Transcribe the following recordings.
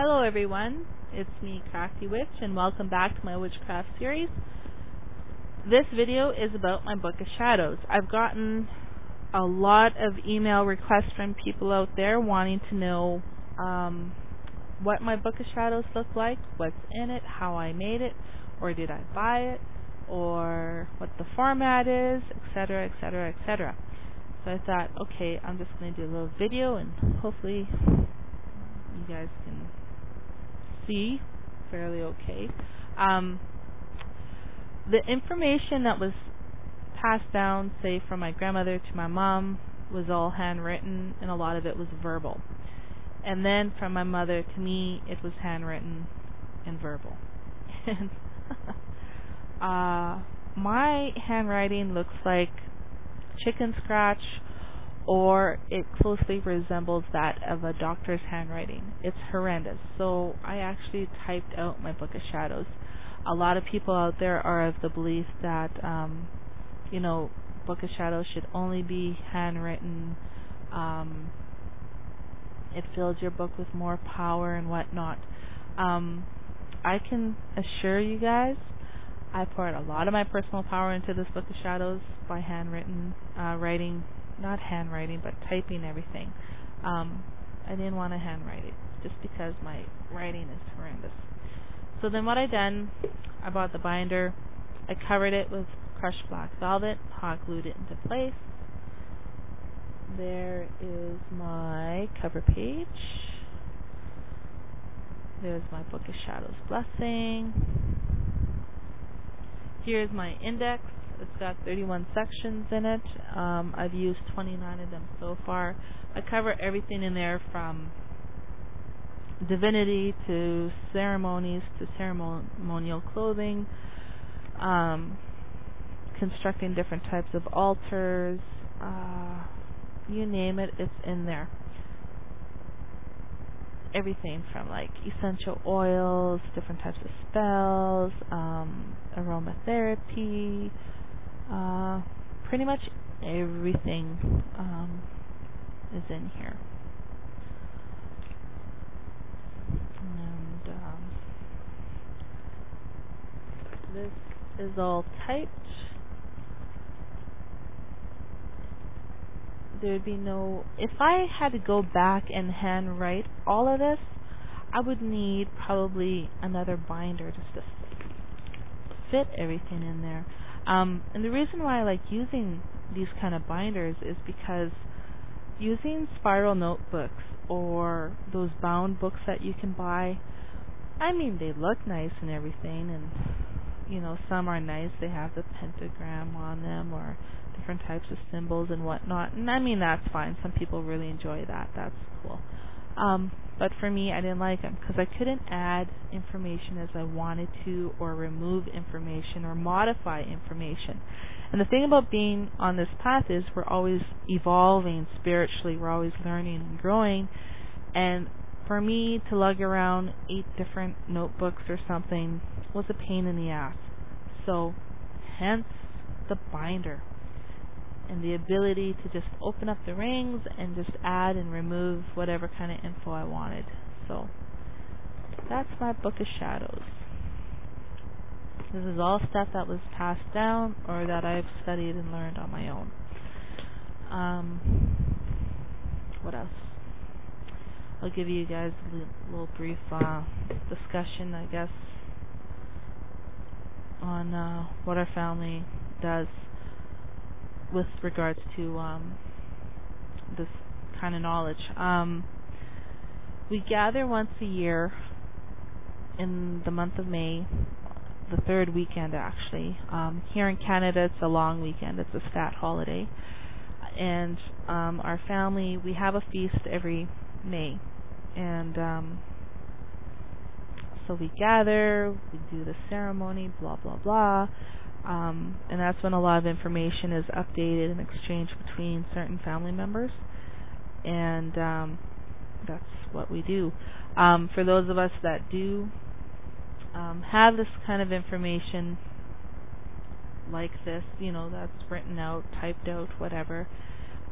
Hello everyone, it's me Crafty Witch and welcome back to my witchcraft series. This video is about my Book of Shadows. I've gotten a lot of email requests from people out there wanting to know what my Book of Shadows look like, what's in it, how I made it, or did I buy it, or what the format is, etc, etc, etc. So I thought, okay, I'm just going to do a little video and hopefully you guys can see fairly okay. The information that was passed down, say from my grandmother to my mom, was all handwritten and a lot of it was verbal. And then from my mother to me, it was handwritten and verbal. And my handwriting looks like chicken scratch, or it closely resembles that of a doctor's handwriting. It's horrendous. So I actually typed out my Book of Shadows. A lot of people out there are of the belief that, Book of Shadows should only be handwritten. It fills your book with more power and whatnot. I can assure you guys, I poured a lot of my personal power into this Book of Shadows by handwritten writing. Not handwriting, but typing everything. I didn't want to handwrite it just because my writing is horrendous. So then what I done, I bought the binder, I covered it with crushed black velvet, hot glued it into place. There is my cover page. There's my Book of Shadows blessing. Here's my index. It's got 31 sections in it. I've used 29 of them so far. I cover everything in there from divinity to ceremonies to ceremonial clothing, constructing different types of altars, you name it, it's in there. Everything from like essential oils, different types of spells, aromatherapy, pretty much everything is in here. And this is all typed. There'd be no... If I had to go back and handwrite all of this, I would need probably another binder just to fit everything in there. And the reason why I like using these kind of binders is because using spiral notebooks or those bound books that you can buy, I mean, they look nice and everything, and some are nice. They have the pentagram on them or different types of symbols and whatnot, and I mean, that's fine. Some people really enjoy that. That's cool. But for me, I didn't like them because I couldn't add information as I wanted to, or remove information, or modify information. And the thing about being on this path is we're always evolving spiritually. We're always learning and growing. And for me to lug around 8 different notebooks or something was a pain in the ass. So, hence the binder. And the ability to just open up the rings and just add and remove whatever kind of info I wanted. So, that's my Book of Shadows. This is all stuff that was passed down or that I've studied and learned on my own. What else? I'll give you guys a little brief discussion, I guess, on what our family does with regards to this kind of knowledge. We gather once a year in the month of May, the third weekend actually. Here in Canada it's a long weekend, it's a stat holiday. And our family, we have a feast every May. And so we gather, we do the ceremony, blah, blah, blah. And that's when a lot of information is updated and exchanged between certain family members. And that's what we do. For those of us that do have this kind of information like this, that's written out, typed out, whatever.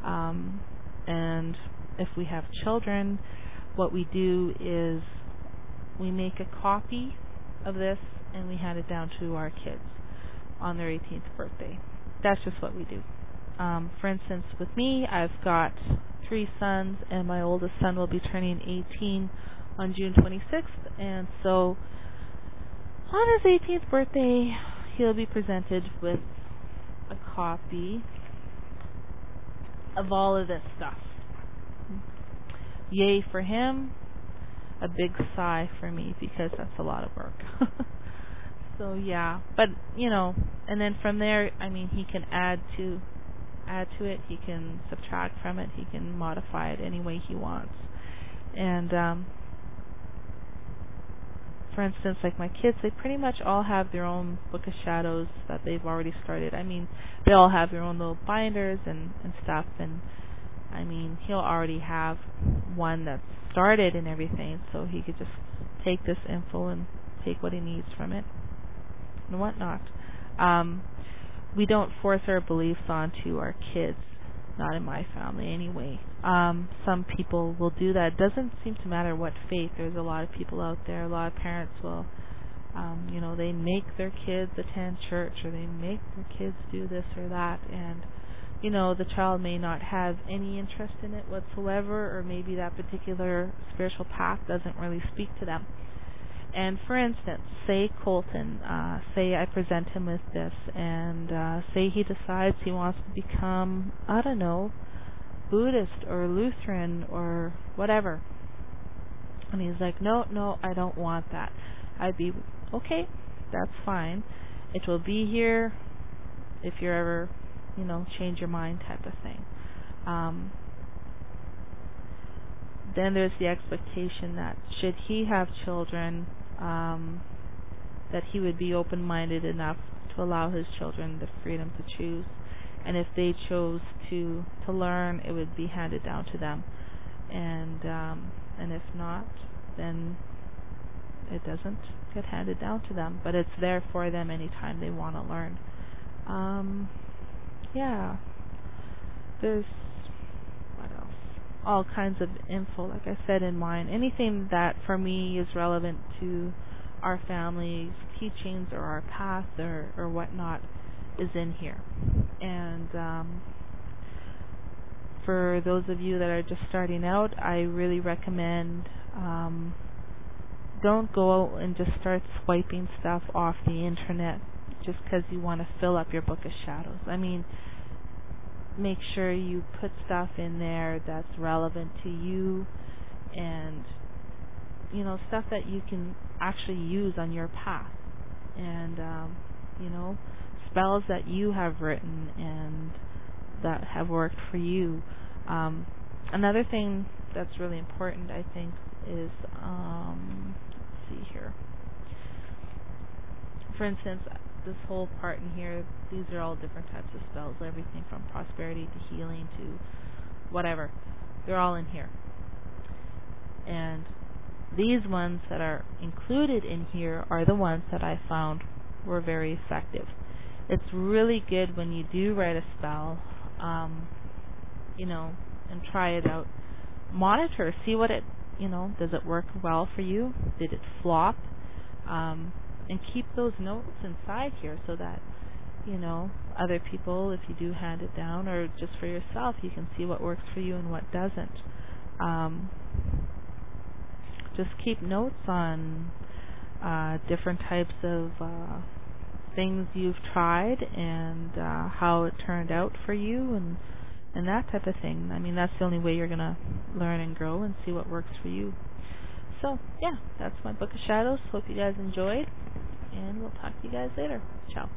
And if we have children, what we do is we make a copy of this and we hand it down to our kids on their 18th birthday. That's just what we do. For instance, with me, I've got 3 sons, and my oldest son will be turning 18 on June 26th, and so on his 18th birthday, he'll be presented with a copy of all of this stuff. Yay for him, a big sigh for me, because that's a lot of work. So yeah, but and then from there, I mean, he can add to it, he can subtract from it, he can modify it any way he wants. And for instance, like my kids, they pretty much all have their own Book of Shadows that they've already started. I mean, they all have their own little binders and stuff, and I mean, he'll already have one that's started and everything, so he could just take this info and take what he needs from it and whatnot. We don't force our beliefs onto our kids, not in my family anyway. Some people will do that. It doesn't seem to matter what faith. There's a lot of people out there, a lot of parents will, they make their kids attend church, or they make their kids do this or that, and the child may not have any interest in it whatsoever, or maybe that particular spiritual path doesn't really speak to them. And for instance, say Colton, say I present him with this, and say he decides he wants to become, I don't know, Buddhist or Lutheran or whatever. And he's like, no, I don't want that. I'd be, okay, that's fine. It will be here if you're ever, change your mind type of thing. Then there's the expectation that should he have children, that he would be open-minded enough to allow his children the freedom to choose. And if they chose to learn, it would be handed down to them. And if not, then it doesn't get handed down to them. But it's there for them anytime they want to learn. Yeah. There's, what else? All kinds of info, like I said, in mine. Anything that for me is relevant to our family's teachings or our path or whatnot is in here. And for those of you that are just starting out, I really recommend don't go out and just start swiping stuff off the internet just because you want to fill up your Book of Shadows. I mean, make sure you put stuff in there that's relevant to you, and stuff that you can actually use on your path, and spells that you have written and that have worked for you. Another thing that's really important, I think, is let's see here. For instance, this whole part in here, these are all different types of spells, everything from prosperity to healing to whatever. They're all in here. And these ones that are included in here are the ones that I found were very effective. It's really good when you do write a spell, and try it out. Monitor, see what it, does it work well for you? Did it flop? And keep those notes inside here so that, other people, if you do hand it down, or just for yourself, you can see what works for you and what doesn't. Just keep notes on different types of things you've tried and how it turned out for you and that type of thing. I mean, that's the only way you're going to learn and grow and see what works for you. So, yeah, that's my Book of Shadows. Hope you guys enjoyed, and we'll talk to you guys later. Ciao.